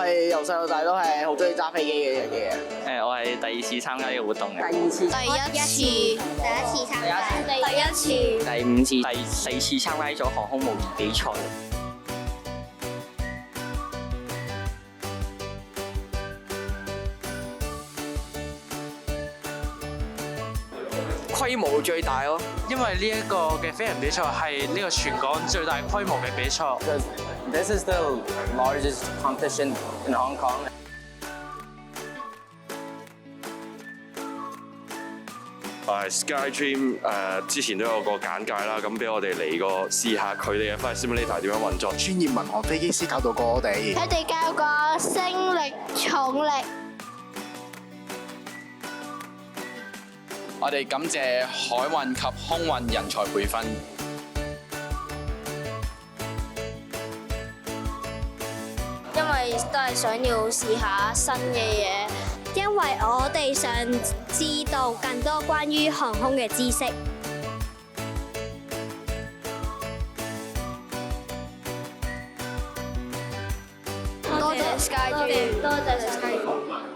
係由細到大都係好中意揸飛機嘅人嘅。我係第二次參加呢個活動嘅。第二次。第一次。第五次、第四次參加咗航空模擬比賽。規模最大咯，因為呢一個嘅飛行比賽係呢個全港最大規模嘅比賽。This is the largest competition in Hong Kong. Skydream 之前都有個簡介啦，咁俾我哋嚟個試下佢哋嘅 flight simulator 點樣運作。專業民航飛機師教導過我哋，佢哋教過升力、重力。我哋感謝海運及空運人才培訓。因為都係想要試下新嘅嘢，因為我哋想知道更多關於航空嘅知識。多謝 Skydream，多謝 Skydream。